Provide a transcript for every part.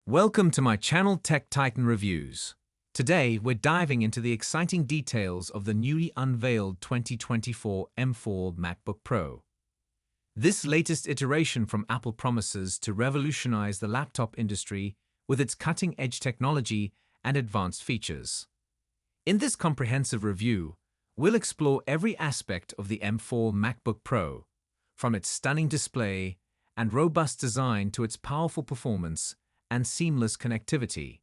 Welcome to my channel Tech Titan Reviews. Today, we're diving into the exciting details of the newly unveiled 2024 M4 MacBook Pro. This latest iteration from Apple promises to revolutionize the laptop industry with its cutting-edge technology and advanced features. In this comprehensive review, we'll explore every aspect of the M4 MacBook Pro, from its stunning display and robust design to its powerful performance and seamless connectivity.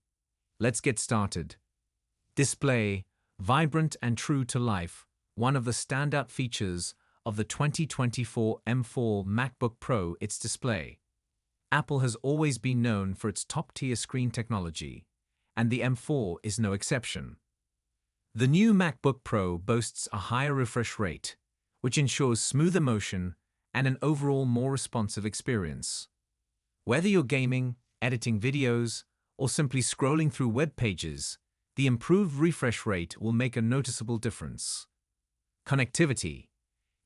Let's get started. Display, vibrant and true to life, one of the standout features of the 2024 M4 MacBook Pro, its display. Apple has always been known for its top-tier screen technology, and the M4 is no exception. The new MacBook Pro boasts a higher refresh rate, which ensures smoother motion and an overall more responsive experience. Whether you're gaming, editing videos, or simply scrolling through web pages, the improved refresh rate will make a noticeable difference. Connectivity.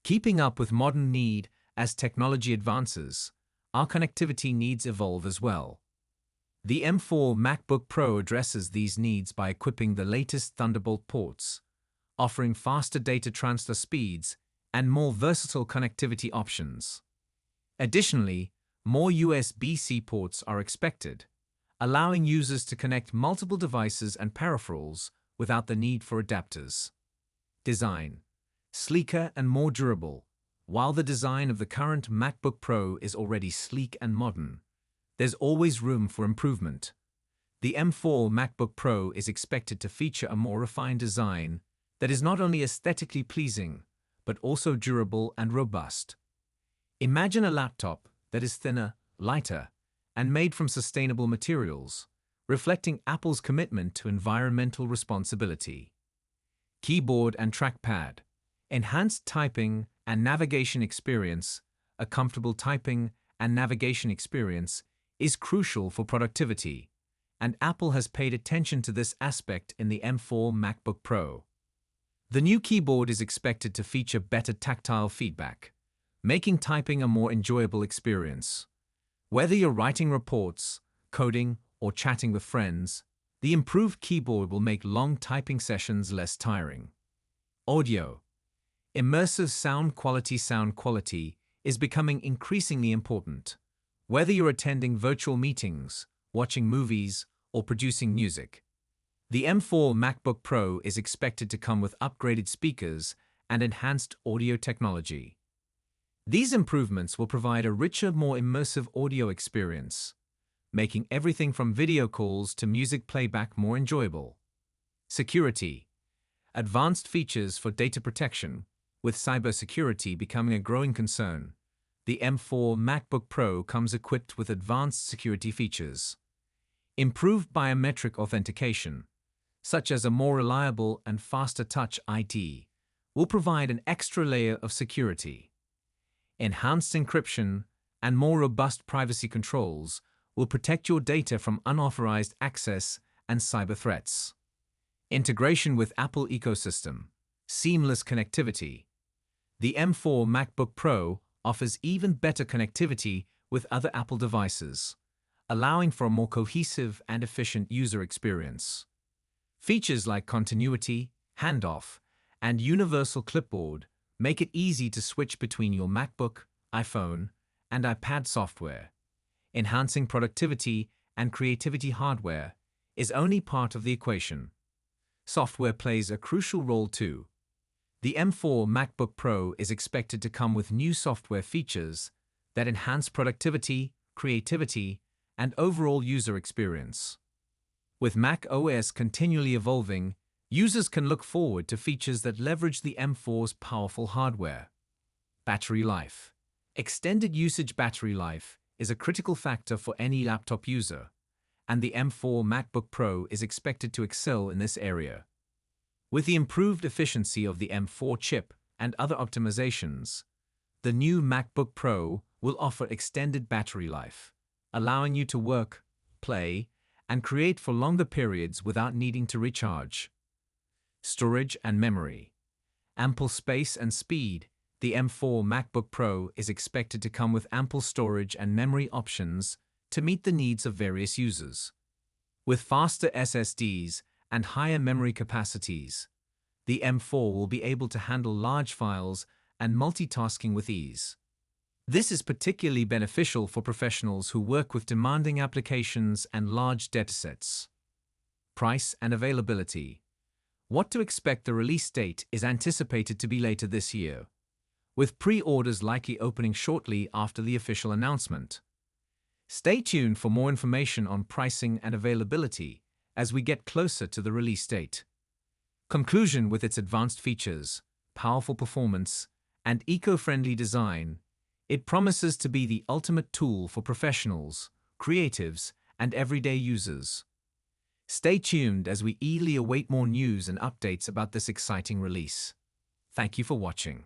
Keeping up with modern need as technology advances, our connectivity needs evolve as well. The M4 MacBook Pro addresses these needs by equipping the latest Thunderbolt ports, offering faster data transfer speeds and more versatile connectivity options. Additionally, more USB-C ports are expected, allowing users to connect multiple devices and peripherals without the need for adapters. Design. Sleeker and more durable. While the design of the current MacBook Pro is already sleek and modern, there's always room for improvement. The M4 MacBook Pro is expected to feature a more refined design that is not only aesthetically pleasing, but also durable and robust. Imagine a laptop that is thinner, lighter, and made from sustainable materials, reflecting Apple's commitment to environmental responsibility. Keyboard and trackpad. Enhanced typing and navigation experience. A comfortable typing and navigation experience is crucial for productivity, and Apple has paid attention to this aspect in the M4 MacBook Pro. The new keyboard is expected to feature better tactile feedback, making typing a more enjoyable experience. Whether you're writing reports, coding, or chatting with friends, the improved keyboard will make long typing sessions less tiring. Audio. Immersive sound quality is becoming increasingly important. Whether you're attending virtual meetings, watching movies, or producing music, the M4 MacBook Pro is expected to come with upgraded speakers and enhanced audio technology. These improvements will provide a richer, more immersive audio experience, making everything from video calls to music playback more enjoyable. Security. Advanced features for data protection, with cybersecurity becoming a growing concern. The M4 MacBook Pro comes equipped with advanced security features. Improved biometric authentication, such as a more reliable and faster Touch ID, will provide an extra layer of security. Enhanced encryption and more robust privacy controls will protect your data from unauthorized access and cyber threats. Integration with Apple ecosystem. Seamless connectivity. The M4 MacBook Pro offers even better connectivity with other Apple devices, allowing for a more cohesive and efficient user experience. Features like continuity, handoff, and universal clipboard make it easy to switch between your MacBook, iPhone, and iPad software. Enhancing productivity and creativity. Hardware is only part of the equation. Software plays a crucial role too. The M4 MacBook Pro is expected to come with new software features that enhance productivity, creativity, and overall user experience. With Mac OS continually evolving, users can look forward to features that leverage the M4's powerful hardware. Battery life. Extended usage. Battery life is a critical factor for any laptop user, and the M4 MacBook Pro is expected to excel in this area. With the improved efficiency of the M4 chip and other optimizations, the new MacBook Pro will offer extended battery life, allowing you to work, play, and create for longer periods without needing to recharge. Storage and memory. Ample space and speed. The M4 MacBook Pro is expected to come with ample storage and memory options to meet the needs of various users. With faster SSDs and higher memory capacities, the M4 will be able to handle large files and multitasking with ease. This is particularly beneficial for professionals who work with demanding applications and large datasets. Price and availability. What to expect: the release date is anticipated to be later this year, with pre-orders likely opening shortly after the official announcement. Stay tuned for more information on pricing and availability as we get closer to the release date. Conclusion: with its advanced features, powerful performance, and eco-friendly design, it promises to be the ultimate tool for professionals, creatives, and everyday users. Stay tuned as we eagerly await more news and updates about this exciting release. Thank you for watching.